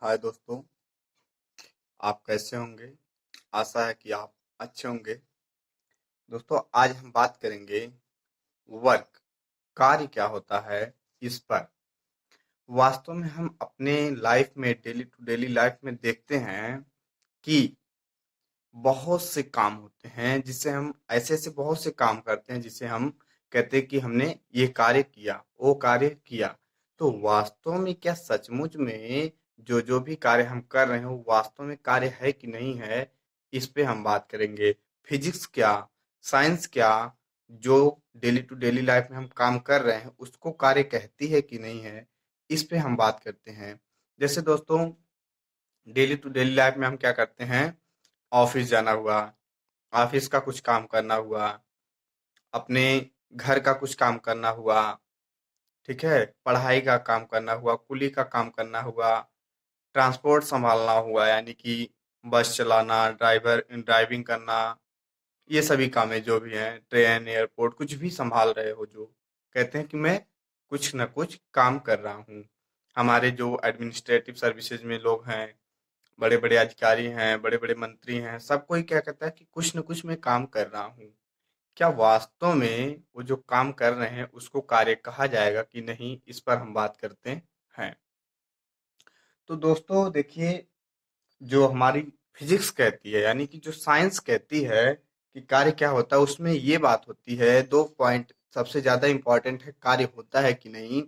हाय दोस्तों, आप कैसे होंगे? आशा है कि आप अच्छे होंगे। दोस्तों, आज हम बात करेंगे वर्क, कार्य क्या होता है इस पर। वास्तव में हम अपने लाइफ में, डेली टू डेली लाइफ में देखते हैं कि बहुत से काम होते हैं जिससे हम ऐसे-ऐसे बहुत से काम करते हैं जिसे हम कहते हैं कि हमने ये कार्य किया, वो कार्य किया। तो वास्तव में क्या सचमुच में जो भी कार्य हम कर रहे हैं वो वास्तव में कार्य है कि नहीं है, इस पे हम बात करेंगे। फिजिक्स क्या, साइंस क्या, जो डेली टू डेली लाइफ में हम काम कर रहे हैं उसको कार्य कहती है कि नहीं है, इस पे हम बात करते हैं। जैसे दोस्तों, डेली टू डेली लाइफ में हम क्या करते हैं? ऑफिस जाना हुआ, ऑफिस का कुछ काम करना हुआ, अपने घर का कुछ काम करना हुआ, ठीक है? पढ़ाई का काम करना हुआ, कुली का काम करना हुआ, ट्रांसपोर्ट संभालना हुआ, यानी कि बस चलाना, ड्राइविंग करना, ये सभी कामें जो भी हैं, ट्रेन, एयरपोर्ट, कुछ भी संभाल रहे हो जो, कहते हैं कि मैं कुछ न कुछ काम कर रहा हूँ। हमारे जो एडमिनिस्ट्रेटिव सर्विसेज में लोग हैं, बड़े-बड़े अधिकारी हैं, बड़े-बड़े मंत्री हैं, सब कोई क्या कहता है कि कुछ न कुछ मैं काम कर रहा हूँ। क्या वास्तव में वो जो काम कर रहे हैं उसको कार्य कहा जाएगा कि नहीं, इस पर हम बात करते हैं। तो दोस्तों देखिए, जो हमारी फिजिक्स कहती है, यानी कि जो साइंस कहती है कि कार्य क्या होता है, उसमें ये बात होती है, दो पॉइंट सबसे ज्यादा इंपॉर्टेंट है, कार्य होता है कि नहीं।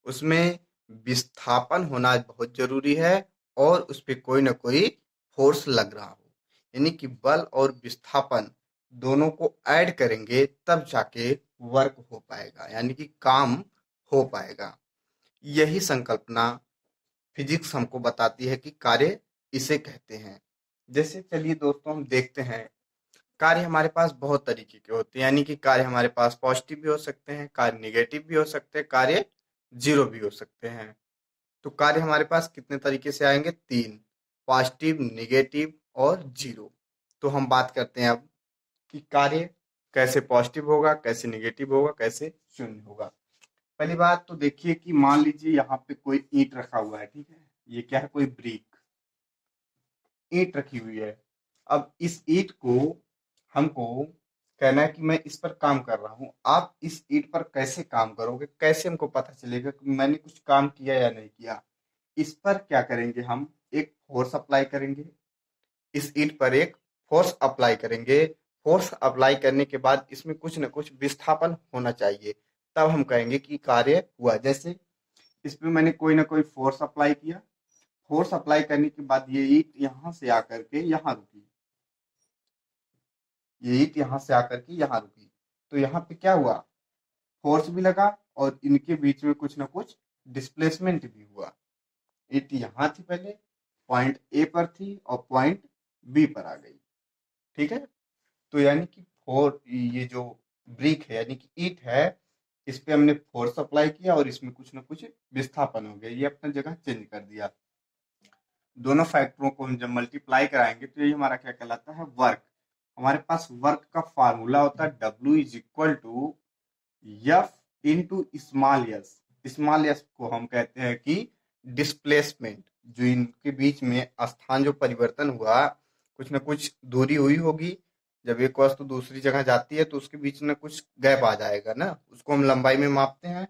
उसमें विस्थापन होना बहुत जरूरी है और उस पे कोई ना कोई फोर्स लग रहा हो, यानी कि बल और विस्थापन दोनों को ऐड करेंगे तब जाके वर्क हो पाएगा, यानी कि काम हो पाएगा। यही संकल्पना फिजिक्स हमको बताती है कि कार्य इसे कहते हैं। जैसे चलिए दोस्तों, हम देखते हैं कार्य हमारे पास बहुत तरीके के होते हैं, यानी कि कार्य हमारे पास पॉजिटिव भी हो सकते हैं, कार्य निगेटिव भी हो सकते हैं, कार्य जीरो भी हो सकते हैं। तो कार्य हमारे पास कितने तरीके से आएंगे? तीन: पॉजिटिव, निगेटिव और जीरो। तो हम बात करते हैं अब कि कार्य कैसे पॉजिटिव होगा, कैसे निगेटिव होगा, कैसे शून्य होगा। पहली बात तो देखिए कि मान लीजिए यहाँ पे कोई ईंट रखा हुआ है, ठीक है? ये क्या है? कोई ब्रिक, ईंट रखी हुई है। अब इस ईंट को हमको कहना है कि मैं इस पर काम कर रहा हूँ। आप इस ईंट पर कैसे काम करोगे? कैसे हमको पता चलेगा कि मैंने कुछ काम किया या नहीं किया? इस पर क्या करेंगे हम? एक फोर्स अप्लाई करेंगे। इस ईंट पर एक फोर्स अप्लाई करेंगे। फोर्स अप्लाई करने के बाद इसमें कुछ न कुछ विस्थापन होना चाहिए, तब हम कहेंगे कि कार्य हुआ। जैसे इसमें मैंने कोई ना कोई फोर्स अप्लाई किया। फोर्स अप्लाई करने के बाद ये ईंट यहाँ से आकर के यहाँ रुकी। ये ईंट यहाँ से आकर के यहाँ रुकी। तो यहाँ पे क्या हुआ? फोर्स भी लगा और इनके बीच में कुछ ना कुछ डिस्प्लेसमेंट भी हुआ। ईंट यहाँ थी पहले, पॉइंट ए पर थी और पॉइंट बी पर आ गई। ठीक है? तो यानी कि ये जो ब्रिक है, यानी कि ईंट है, इस पे हमने फोर्स अप्लाई किया और इसमें कुछ ना कुछ विस्थापन हो गया, ये अपना जगह चेंज कर दिया। दोनों फैक्टरों को हम जब मल्टीप्लाई कराएंगे तो ये हमारा क्या कहलाता है? वर्क। हमारे पास वर्क का फार्मूला होता है W is equal to F into small S. Small S को हम कहते हैं कि डिस्प्लेसमेंट। जो इनके बीच में स्थान जो परिवर्तन हुआ, कुछ ना कुछ दूरी हुई होगी। जब एक वस्तु दूसरी जगह जाती है तो उसके बीच में कुछ गैप आ जाएगा ना, उसको हम लंबाई में मापते हैं।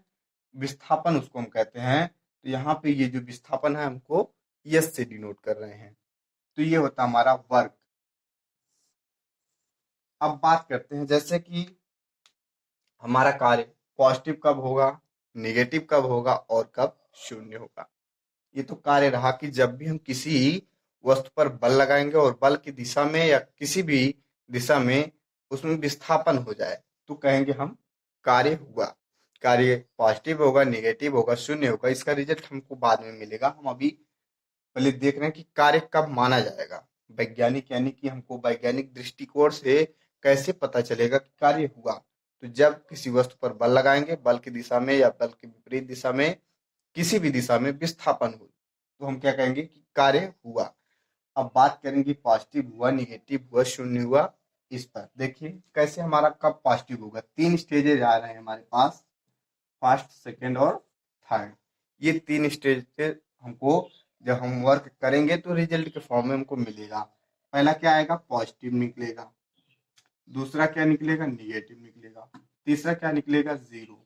विस्थापन उसको हम कहते हैं। तो यहाँ पे ये जो विस्थापन है हमको यस से डिनोट कर रहे हैं। तो ये होता हमारा वर्क। अब बात करते हैं जैसे कि हमारा कार्य पॉजिटिव कब होगा, नेगेटिव कब होगा और कब शून्य होगा। ये तो कार्य रहा कि जब भी हम किसी वस्तु पर बल लगाएंगे और बल की दिशा में या किसी भी दिशा में उसमें विस्थापन हो जाए तो कहेंगे हम कार्य हुआ। कार्य पॉजिटिव होगा, नेगेटिव होगा, शून्य होगा, इसका रिजल्ट हमको बाद में मिलेगा। हम अभी पहले देख रहे हैं कि कार्य कब माना जाएगा। वैज्ञानिक, यानी कि हमको वैज्ञानिक दृष्टिकोण से कैसे पता चलेगा कि कार्य हुआ? तो जब किसी वस्तु पर बल लगाएंगे, बल की दिशा में या बल के विपरीत दिशा में, किसी भी दिशा में विस्थापन हो, तो हम क्या कहेंगे कि कार्य हुआ। अब बात करेंगे पॉजिटिव हुआ, निगेटिव हुआ, शून्य हुआ। इस पर देखिए कैसे हमारा कब पॉजिटिव होगा। तीन स्टेजेज आ रहे हैं हमारे पास, फर्स्ट, सेकंड और थर्ड। ये तीन स्टेज से हमको जब हम वर्क करेंगे तो रिजल्ट के फॉर्म में हमको मिलेगा। पहला क्या आएगा, पॉजिटिव निकलेगा। दूसरा क्या निकलेगा, निगेटिव निकलेगा। तीसरा क्या निकलेगा, जीरो।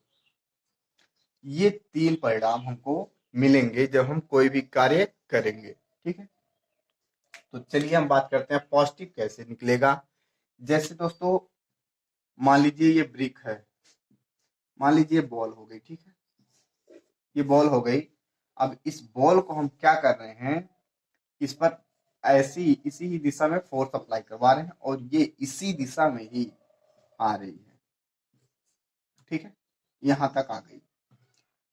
ये तीन परिणाम हमको मिलेंगे जब हम कोई भी कार्य करेंगे। ठीक है, तो चलिए हम बात करते हैं पॉजिटिव कैसे निकलेगा। जैसे दोस्तों मान लीजिए ये ब्रिक है, मान लीजिए बॉल हो गई। ठीक है, ये बॉल हो गई। अब इस बॉल को हम क्या कर रहे हैं, इस पर ऐसी इसी ही दिशा में फोर्स अप्लाई करवा रहे हैं और ये इसी दिशा में ही आ रही है। ठीक है, यहां तक आ गई।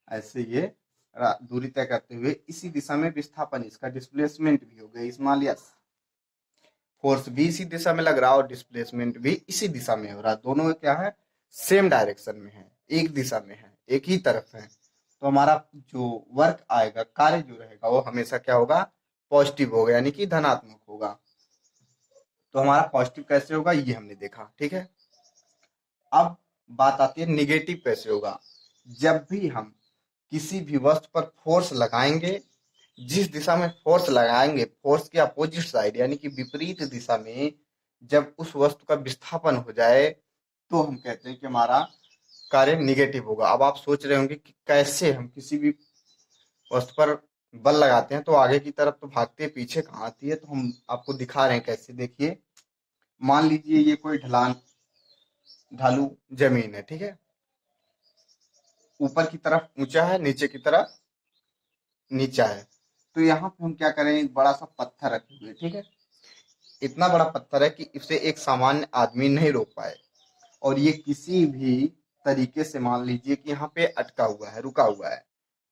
ऐसे ये दूरी तय करते हुए इसी दिशा में विस्थापन, इसका डिस्प्लेसमेंट भी हो गया इस्मालियस। फोर्स भी इसी दिशा में लग रहा है और डिस्प्लेसमेंट भी इसी दिशा में हो रहा है। दोनों क्या है, सेम डायरेक्शन में है, एक दिशा में है, एक ही तरफ है। तो हमारा जो वर्क आएगा, कार्य जो रहेगा, वो हमेशा क्या होगा, पॉजिटिव होगा, यानी कि धनात्मक होगा। तो हमारा पॉजिटिव कैसे होगा ये हमने देखा। ठीक है, अब बात आती है निगेटिव कैसे होगा। जब भी हम किसी भी वस्तु पर फोर्स लगाएंगे, जिस दिशा में फोर्स लगाएंगे, फोर्स के अपोजिट साइड यानी कि विपरीत दिशा में जब उस वस्तु का विस्थापन हो जाए, तो हम कहते हैं कि हमारा कार्य निगेटिव होगा। अब आप सोच रहे होंगे कि कैसे हम किसी भी वस्तु पर बल लगाते हैं तो आगे की तरफ तो भागती है, पीछे कहाँ आती है। तो हम आपको दिखा रहे हैं कैसे। देखिए, मान लीजिए ये कोई ढालू जमीन है। ठीक है, ऊपर की तरफ ऊंचा है, नीचे की तरफ नीचा है। तो यहाँ पे हम क्या करें, एक बड़ा सा पत्थर रखे हुए। ठीक है, इतना बड़ा पत्थर है कि इसे एक सामान्य आदमी नहीं रोक पाए और ये किसी भी तरीके से मान लीजिए कि यहाँ पे अटका हुआ है, रुका हुआ है।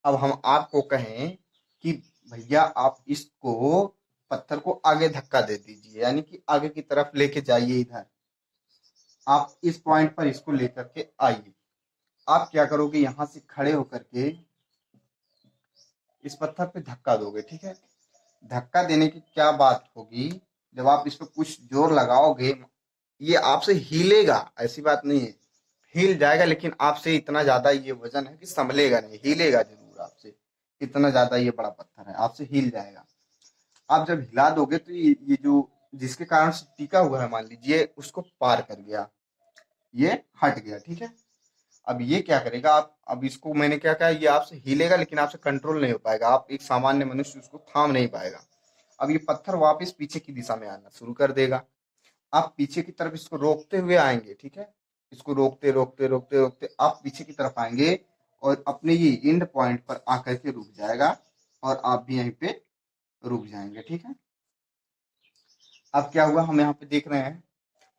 अब हम आपको कहें कि भैया आप इसको पत्थर को आगे धक्का दे दीजिए, यानी कि आगे की तरफ लेके जाइए, इधर आप इस पॉइंट पर इसको लेकर के आइए। आप क्या करोगे, यहां से खड़े होकर के इस पत्थर पे धक्का दोगे। ठीक है, धक्का देने की क्या बात होगी, जब आप इस पर कुछ जोर लगाओगे, ये आपसे हिलेगा, ऐसी बात नहीं है, हिल जाएगा, लेकिन आपसे इतना ज्यादा ये वजन है कि संभलेगा नहीं, हिलेगा जरूर आपसे। इतना ज्यादा ये बड़ा पत्थर है, आपसे हिल जाएगा। आप जब हिला दोगे तो ये जो जिसके कारण से टिका हुआ है, मान लीजिए उसको पार कर गया, ये हट गया। ठीक है, अब ये क्या करेगा, आप अब इसको मैंने क्या कहा, ये आपसे हिलेगा लेकिन आपसे कंट्रोल नहीं हो पाएगा, आप एक सामान्य मनुष्य उसको थाम नहीं पाएगा। अब ये पत्थर वापस पीछे की दिशा में आना शुरू कर देगा। आप पीछे की तरफ इसको रोकते हुए आएंगे। ठीक है, इसको रोकते रोकते रोकते रोकते आप पीछे की तरफ आएंगे और अपने ये एंड पॉइंट पर आकर के रुक जाएगा और आप भी यहीं पे रुक जाएंगे। ठीक है, अब क्या हुआ, हम यहाँ पे देख रहे हैं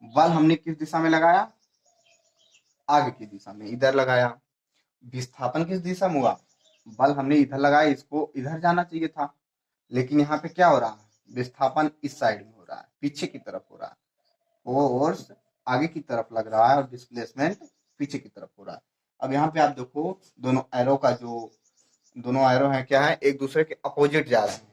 बल हमने किस दिशा में लगाया, आगे की दिशा में, इधर लगाया। विस्थापन किस दिशा में हुआ, बल हमने इधर लगाया, इसको इधर जाना चाहिए था, लेकिन यहाँ पे क्या हो रहा है, विस्थापन इस साइड में हो रहा है, पीछे की तरफ हो रहा है। फोर्स आगे की तरफ लग रहा है और डिस्प्लेसमेंट पीछे की तरफ हो रहा है। अब यहाँ पे आप देखो, दोनों एरो का जो दोनों एरो है क्या है, एक दूसरे के अपोजिट जा रहे हैं।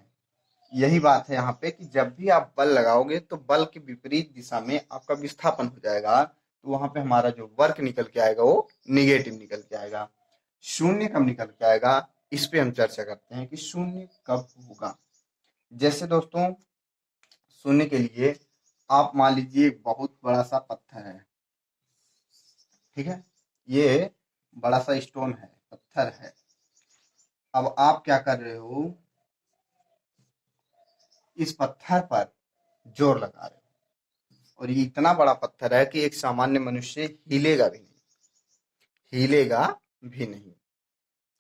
यही बात है यहाँ पे कि जब भी आप बल लगाओगे तो बल के विपरीत दिशा में आपका विस्थापन हो जाएगा, तो वहां पे हमारा जो वर्क निकल के आएगा वो निगेटिव निकल के आएगा। शून्य कब निकल के आएगा, इस पे हम चर्चा करते हैं कि शून्य कब होगा। जैसे दोस्तों, शून्य के लिए आप मान लीजिए एक बहुत बड़ा सा पत्थर है। ठीक है, ये बड़ा सा स्टोन है, पत्थर है। अब आप क्या कर रहे हो, इस पत्थर पर जोर लगा रहे हो और ये इतना बड़ा पत्थर है कि एक सामान्य मनुष्य हिलेगा भी नहीं, हिलेगा भी नहीं।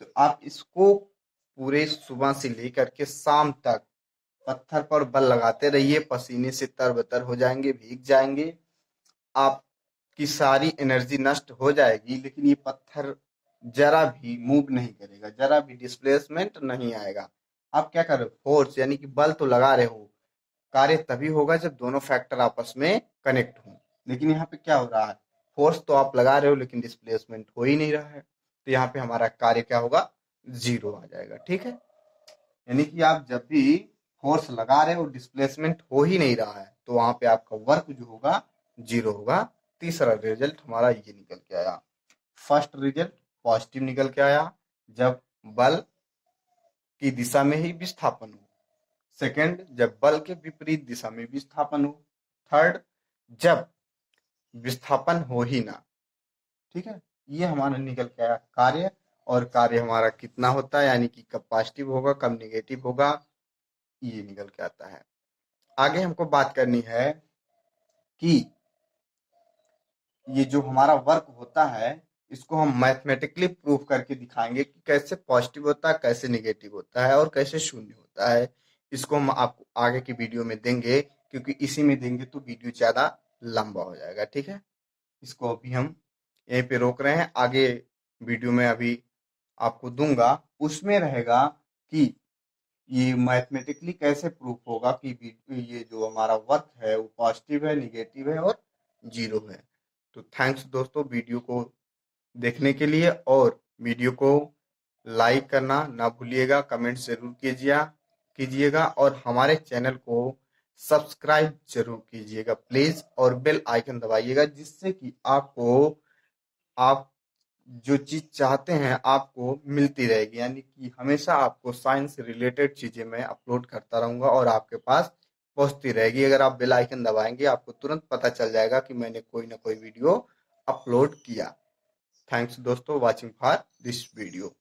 तो आप इसको पूरे सुबह से लेकर के शाम तक पत्थर पर बल लगाते रहिए, पसीने से तरबतर हो जाएंगे, भीग जाएंगे, आपकी सारी एनर्जी नष्ट हो जाएगी, लेकिन ये पत्थर जरा भी मूव नहीं करेगा, जरा भी डिस्प्लेसमेंट नहीं आएगा। आप क्या कर रहे हो, फोर्स यानी कि बल तो लगा रहे हो, कार्य तभी होगा जब दोनों फैक्टर आपस में कनेक्ट हों। लेकिन यहाँ पे क्या हो रहा है, फोर्स तो आप लगा रहे हो लेकिन डिस्प्लेसमेंट हो ही नहीं रहा है, तो यहाँ पे हमारा कार्य क्या होगा, जीरो आ जाएगा। ठीक है, यानी कि आप जब भी फोर्स लगा रहे हो, डिस्प्लेसमेंट हो ही नहीं रहा है, तो वहां पे आपका वर्क जो होगा जीरो होगा। तीसरा रिजल्ट हमारा ये निकल के आया। फर्स्ट रिजल्ट पॉजिटिव निकल के आया, जब बल की दिशा में ही विस्थापन हो। सेकंड, जब बल के विपरीत दिशा में विस्थापन हो। थर्ड, जब विस्थापन हो ही ना। ठीक है, ये हमारा निकल के आया कार्य। और कार्य हमारा कितना होता है, यानी कि कब पॉजिटिव होगा कब निगेटिव होगा, ये निकल के आता है। आगे हमको बात करनी है कि ये जो हमारा वर्क होता है, इसको हम मैथमेटिकली प्रूव करके दिखाएंगे कि कैसे पॉजिटिव होता है, कैसे निगेटिव होता है और कैसे शून्य होता है। इसको हम आपको आगे की वीडियो में देंगे, क्योंकि इसी में देंगे तो वीडियो ज़्यादा लंबा हो जाएगा। ठीक है, इसको अभी हम यहीं पे रोक रहे हैं। आगे वीडियो में अभी आपको दूंगा, उसमें रहेगा कि ये मैथमेटिकली कैसे प्रूफ होगा कि ये जो हमारा वर्क है वो पॉजिटिव है, निगेटिव है और जीरो है। तो थैंक्स दोस्तों वीडियो को देखने के लिए, और वीडियो को लाइक करना ना भूलिएगा, कमेंट जरूर कीजिएगा और हमारे चैनल को सब्सक्राइब जरूर कीजिएगा प्लीज, और बेल आइकन दबाइएगा, जिससे कि आपको आप जो चीज चाहते हैं आपको मिलती रहेगी। यानी कि हमेशा आपको साइंस से रिलेटेड चीजें मैं अपलोड करता रहूंगा और आपके पास पहुंचती रहेगी। अगर आप बेल आइकन दबाएंगे आपको तुरंत पता चल जाएगा कि मैंने कोई ना कोई वीडियो अपलोड किया। थैंक्स दोस्तों वॉचिंग फॉर दिस वीडियो।